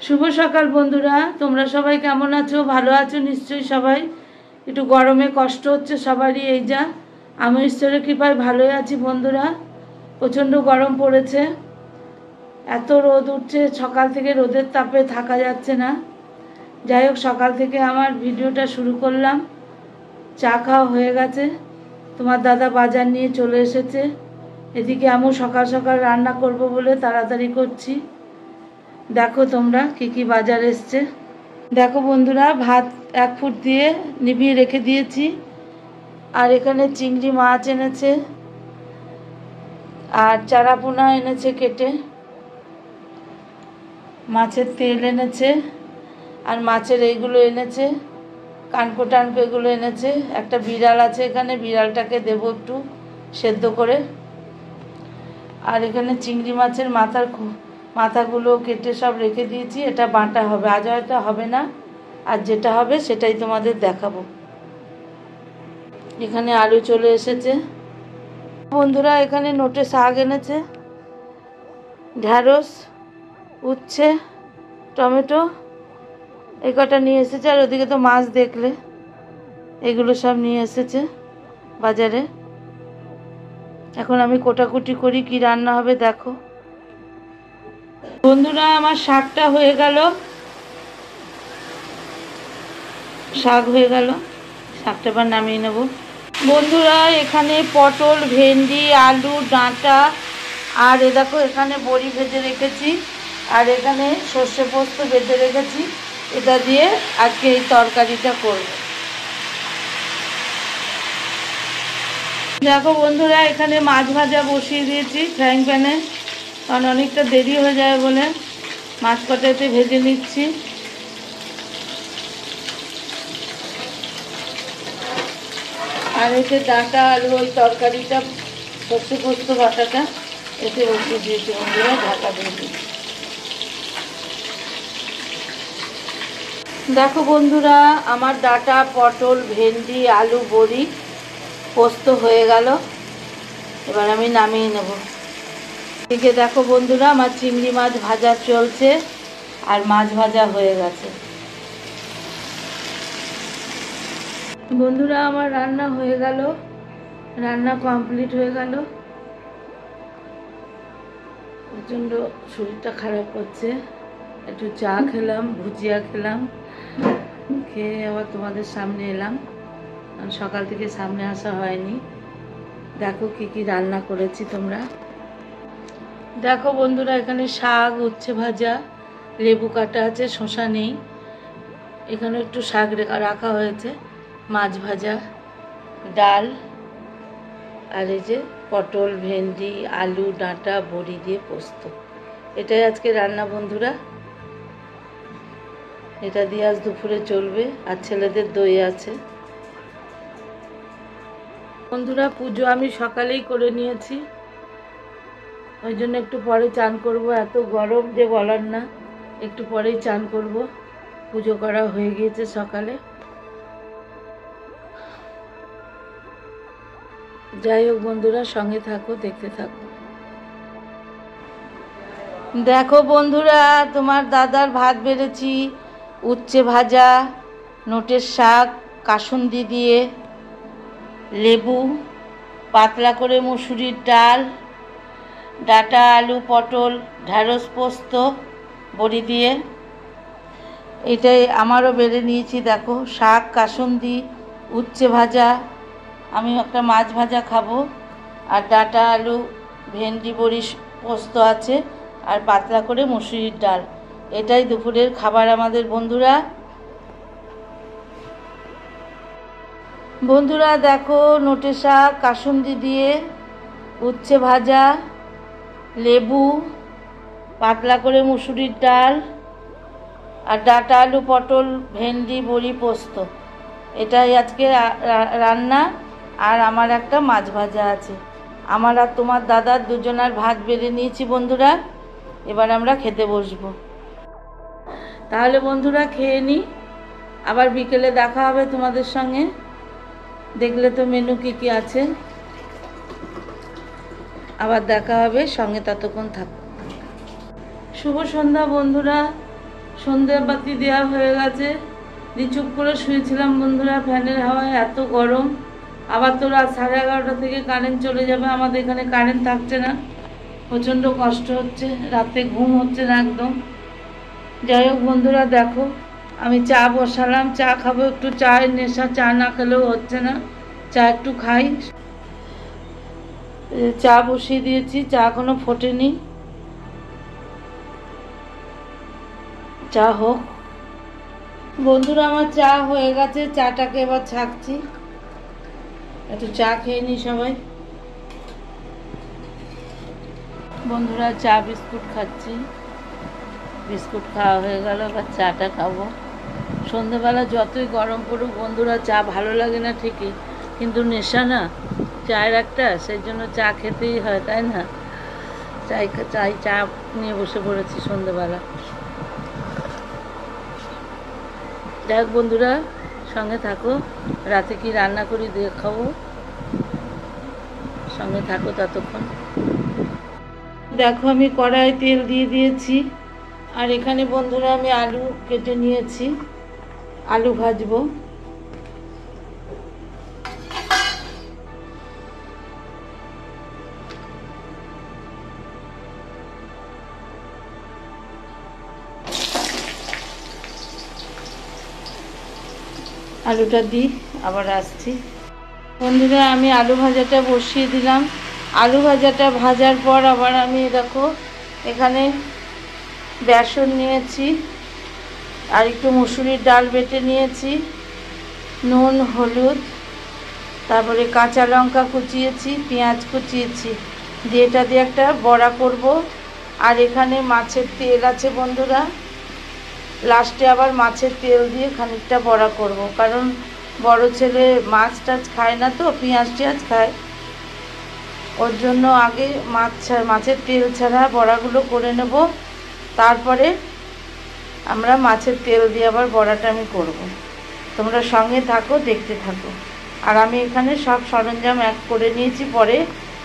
শুভ সকাল বন্ধুরা, তোমরা সবাই কেমন আছো? ভালো আছো নিশ্চয়ই সবাই। একটু গরমে কষ্ট হচ্ছে সবারই, এই যা। আমি ঈশ্বরের কৃপায় ভালোই আছি বন্ধুরা। প্রচণ্ড গরম পড়েছে, এত রোদ উঠছে, সকাল থেকে রোদের তাপে থাকা যাচ্ছে না। যাই হোক, সকাল থেকে আমার ভিডিওটা শুরু করলাম। চা খাওয়া হয়ে গেছে, তোমার দাদা বাজার নিয়ে চলে এসেছে। এদিকে আমি সকাল সকাল রান্না করব বলে তাড়াতাড়ি করছি। দেখো তোমরা কি কি বাজার এসছে। দেখো বন্ধুরা, ভাত 1 ফুট দিয়ে নিভিয়ে রেখে দিয়েছি। আর এখানে চিংড়ি মাছ এনেছে, আর চারাপোনা এনেছে কেটে, মাছের তেল এনেছে, আর মাছের এইগুলো এনেছে, কানকো টানকো এগুলো এনেছে। একটা বিড়াল আছে এখানে, বিড়ালটাকে দেবো একটু সেদ্ধ করে। আর এখানে চিংড়ি মাছের মাথাগুলো কেটে সব রেখে দিয়েছি। এটা বাটা হবে, আজ হয়তো হবে না, আর যেটা হবে সেটাই তোমাদের দেখাবো। এখানে আলু চলে এসেছে বন্ধুরা। এখানে নোটে শাক এনেছে, ঢ্যাঁড়স, উচ্ছে, টমেটো, এই কটা নিয়ে এসেছে। আর ওদিকে তো মাছ দেখলে, এগুলো সব নিয়ে এসেছে বাজারে। এখন আমি কোটাকুটি করি, কি রান্না হবে দেখো বন্ধুরা। আমার শাকটা হয়ে গেল, শাক হয়ে গেল, শাকটা আবার নামিয়ে নেব বন্ধুরা। এখানে পটল, ভেন্ডি, আলু, ডাঁটা, আর এ দেখো এখানে বড়ি ভেজে রেখেছি, আর এখানে সর্ষে পোস্ত ভেজে রেখেছি। এটা দিয়ে আজকে এই তরকারিটা করব। দেখো বন্ধুরা, এখানে মাছ ভাজা বসিয়ে দিয়েছি ফ্রাইং প্যানে, কারণ অনেকটা দেরি হয়ে যায় বলে মাছ কটাতে ভেজে নিচ্ছি। আর এতে ডাঁটা আলু ওই তরকারিটা, সর্ষে পোস্ত বাটাটা এতে বসিয়ে দিয়েছি বন্ধুরা, ঢাকা দিয়ে দিচ্ছি। দেখো বন্ধুরা, আমার ডাঁটা, পটল, ভেন্ডি, আলু, বড়ি পোস্ত হয়ে গেল। এবার আমি নামিয়ে নেব। এদিকে দেখো বন্ধুরা, আমার চিংড়ি মাছ ভাজা চলছে, আর মাছ ভাজা হয়ে গেছে বন্ধুরা। আমার রান্না হয়ে গেল, রান্না কমপ্লিট হয়ে গেল। প্রচণ্ড শরীরটা খারাপ করছে, একটু চা খেলাম, ভুজিয়া খেলাম, খেয়ে আবার তোমাদের সামনে এলাম। সকাল থেকে সামনে আসা হয়নি। দেখো কি কি রান্না করেছি তোমরা দেখো বন্ধুরা। এখানে শাক, উচ্ছে ভাজা, লেবু কাটা আছে, শসা নেই। এখানে একটু শাক রাখা হয়েছে, মাছ ভাজা, ডাল, আর এই যে পটল, ভেন্ডি, আলু, ডাঁটা, বড়ি দিয়ে পোস্ত। এটাই আজকে রান্না বন্ধুরা। এটা দিয়ে আজ দুপুরে চলবে। আর ছেলেদের দই আছে বন্ধুরা। পুজো আমি সকালেই করে নিয়েছি, ওই জন্য একটু পরে চান করব। এত গরম যে বলার না, একটু পরেই চান করব। পুজো করা হয়ে গিয়েছে সকালে। যাই হোক বন্ধুরা, সঙ্গে থাকো, দেখতে থাকো। দেখো বন্ধুরা, তোমার দাদার ভাত বেড়েছি, উচ্ছে ভাজা, নোটের শাক, কাসুন্দি দিয়ে, লেবু, পাতলা করে মুসুরির ডাল, ডাঁটা, আলু, পটল, ঢ্যাঁড়স, পোস্ত, বড়ি দিয়ে। এটাই আমারও বেড়ে নিয়েছি। দেখো শাক, কাসুন্দি, উচ্ছে ভাজা, আমি একটা মাছ ভাজা খাবো, আর ডাঁটা, আলু, ভেন্ডি, বড়ি, পোস্ত আছে, আর পাতলা করে মুসুরির ডাল। এটাই দুপুরের খাবার আমাদের বন্ধুরা। বন্ধুরা দেখো, নোটে শাক, কাসুন্দি দিয়ে, উচ্ছে ভাজা, লেবু, পাতলা করে মুসুরির ডাল, আর ডাঁটা, আলু, পটল, ভেন্ডি, বড়ি, পোস্ত। এটাই আজকে রান্না। আর আমার একটা মাছ ভাজা আছে। আমার আর তোমার দাদার দুজনার ভাত বেড়ে নিয়েছি বন্ধুরা। এবার আমরা খেতে বসবো। তাহলে বন্ধুরা খেয়ে নিই, আবার বিকেলে দেখা হবে তোমাদের সঙ্গে। দেখলে তো মেনু কি কি আছে, আবার দেখা হবে, সঙ্গে ততক্ষণ থাকো। শুভ সন্ধ্যা বন্ধুরা, সন্ধে বাতি দেওয়া হয়ে গেছে, দিয়ে চুপ করে শুয়েছিলাম বন্ধুরা ফ্যানের হাওয়ায়। এত গরম, আবার তো রাত 11:30 থেকে কারেন্ট চলে যাবে। আমাদের এখানে কারেন্ট থাকছে না, প্রচণ্ড কষ্ট হচ্ছে, রাতে ঘুম হচ্ছে না একদম। যাই হোক বন্ধুরা, দেখো আমি চা বসালাম, চা খাবো, একটু চায়ের নেশা, চা না খেলেও হচ্ছে না, চা একটু খাই। চা বসিয়ে দিয়েছি, চা এখনো ফোটেনি, চা হোক। বন্ধুরা আমার চা হয়ে গেছে, চাটাকে এবার ছাঁকছি, একটু চা খেয়ে নি সবাই। বন্ধুরা চা বিস্কুট খাচ্ছি, বিস্কুট খাওয়া হয়ে গেল, এবার চাটা খাবো। সন্ধেবেলা যতই গরম পড়ুক বন্ধুরা, চা ভালো লাগে না ঠিকই, কিন্তু নেশা না চায়ের একটা, সেই জন্য চা খেতেই হয়, তাই না? চা নিয়ে বসে পড়েছি সন্ধেবেলা। যাই বন্ধুরা, সঙ্গে থাকো, রাতে কি রান্না করি দেখাবো, সঙ্গে থাকো ততক্ষণ। দেখো আমি কড়াইয়ে তেল দিয়ে দিয়েছি, আর এখানে বন্ধুরা আমি আলু কেটে নিয়েছি, আলু ভাজবো। আলুটা দিই, আবার আসছি। বন্ধুরা আমি আলু ভাজাটা বসিয়ে দিলাম। আলু ভাজাটা ভাজার পর আবার আমি দেখো এখানে বেসন নিয়েছি, আর একটু মুসুরির ডাল বেটে নিয়েছি, নুন হলুদ, তারপরে কাঁচা লঙ্কা কুচিয়েছি, পেঁয়াজ কুচিয়েছি, দিয়ে এটা দিয়ে একটা বড়া করব। আর এখানে মাছের তেল আছে বন্ধুরা, লাস্টে আবার মাছের তেল দিয়ে খানিকটা বড়া করব, কারণ বড় ছেলে মাছ টাছ খায় না, তো পেঁয়াজ টিয়াজ খায়, ওর জন্য আগে মাছের তেল ছাড়া বড়াগুলো করে নেব, তারপরে আমরা মাছের তেল দিয়ে আবার বড়াটা আমি করব। তোমরা সঙ্গে থাকো, দেখতে থাকো। আর আমি এখানে সব সরঞ্জাম এক করে নিয়েছি, পরে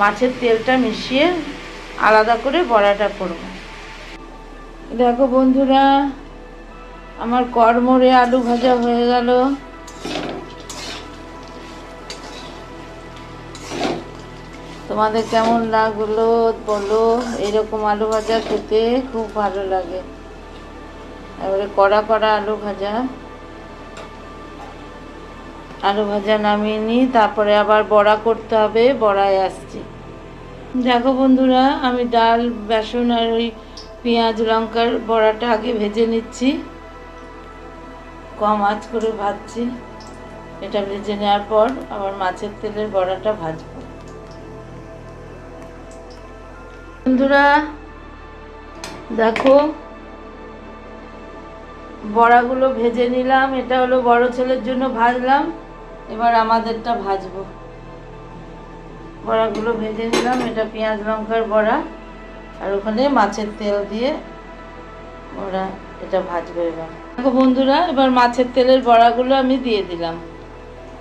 মাছের তেলটা মিশিয়ে আলাদা করে বড়াটা করব। দেখো বন্ধুরা আমার কড়মড়ে আলু ভাজা হয়ে গেল। তোমাদের কেমন লাগলো বলো, এরকম আলু ভাজা খেতে খুব ভালো লাগে। এবারে কড়া কড়া আলু ভাজা নামিয়ে নিই, তারপরে আবার বড়া করতে হবে, বড়ায় আসছি। দেখো বন্ধুরা আমি ডাল বেসন আর ওই পেঁয়াজ লঙ্কার বড়াটা আগে ভেজে নিচ্ছি, কম আঁচ করে ভাজছি। এটা ভেজে নেওয়ার পর আবার মাছের তেলের বড়াটা ভাজবো। বন্ধুরা দেখো বড়াগুলো ভেজে নিলাম, এটা হলো বড় ছেলের জন্য ভাজলাম, এবার আমাদেরটা ভাজবো। বড়াগুলো ভেজে নিলাম, এটা পেঁয়াজ লঙ্কার বড়া, আর ওখানে মাছের তেল দিয়ে বড়া, এটা ভাজবো। এবার দেখো বন্ধুরা এবার মাছের তেলের বড়াগুলো আমি দিয়ে দিলাম,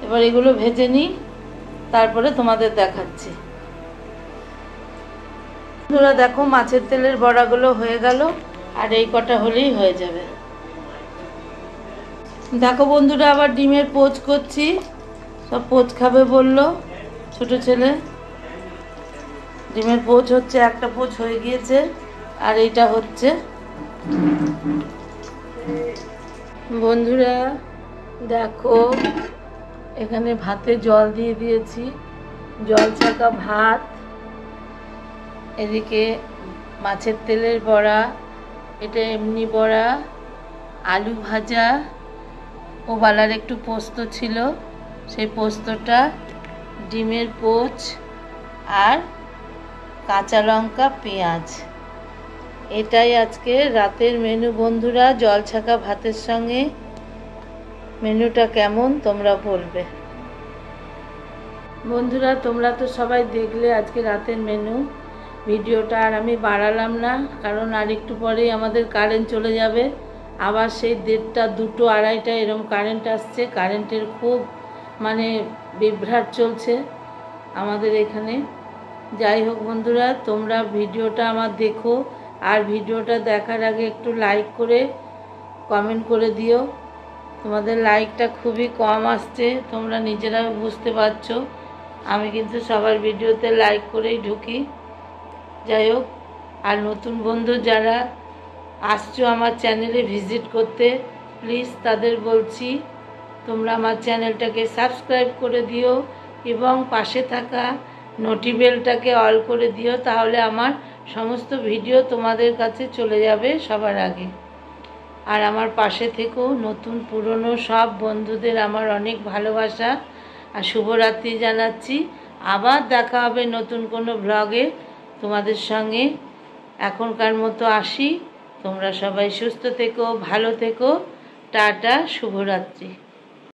এবার এগুলো ভেজে নিই, তারপরে তোমাদের দেখাচ্ছি। বন্ধুরা দেখো মাছের তেলের বড়াগুলো হয়ে গেল, আর এই কটা হলেই হয়ে যাবে। দেখো বন্ধুরা আবার ডিমের পোচ করছি, সব পোচ খাবে বললো ছোট ছেলে। ডিমের পোচ হচ্ছে, একটা পোচ হয়ে গিয়েছে, আর এইটা হচ্ছে। বন্ধুরা দেখো এখানে ভাতে জল দিয়ে দিয়েছি, জল ছাকা ভাত, এদিকে মাছের তেলের বড়া, এটা এমনি বড়া, আলু ভাজা, ও বালার একটু পোস্ত ছিল, সেই পোস্তটা, ডিমের পোচ, আর কাঁচা লঙ্কা পেঁয়াজ, এটাই আজকে রাতের মেনু বন্ধুরা। জল ছাকা ভাতের সঙ্গে মেনুটা কেমন তোমরা বলবে। বন্ধুরা তোমরা তো সবাই দেখলে আজকে রাতের মেনু, ভিডিওটা আর আমি বাড়ালাম না, কারণ আর একটু পরেই আমাদের কারেন্ট চলে যাবে, আবার সেই 1:30, 2, 2:30 এরম কারেন্ট আসছে। কারেন্টের খুব মানে বিভ্রাট চলছে আমাদের এখানে। যাই হোক বন্ধুরা তোমরা ভিডিওটা আমার দেখো, আর ভিডিওটা দেখার আগে একটু লাইক করে কমেন্ট করে দিও। তোমাদের লাইকটা খুবই কম আসছে, তোমরা নিজেরা বুঝতে পারছো। আমি কিন্তু সবার ভিডিওতে লাইক করেই ঢুকি। যাই হোক, আর নতুন বন্ধু যারা আসছো আমার চ্যানেলে ভিজিট করতে, প্লিজ তাদের বলছি তোমরা আমার চ্যানেলটাকে সাবস্ক্রাইব করে দিও এবং পাশে থাকা নোটিবেলটাকে অল করে দিও, তাহলে আমার সমস্ত ভিডিও তোমাদের কাছে চলে যাবে সবার আগে। আর আমার পাশে থেকেও নতুন পুরনো সব বন্ধুদের আমার অনেক ভালোবাসা আর শুভরাত্রি জানাচ্ছি। আবার দেখা হবে নতুন কোনো ব্লগে তোমাদের সঙ্গে। এখনকার মতো আসি, তোমরা সবাই সুস্থ থেকো, ভালো থেকো। টাটা, শুভরাত্রি।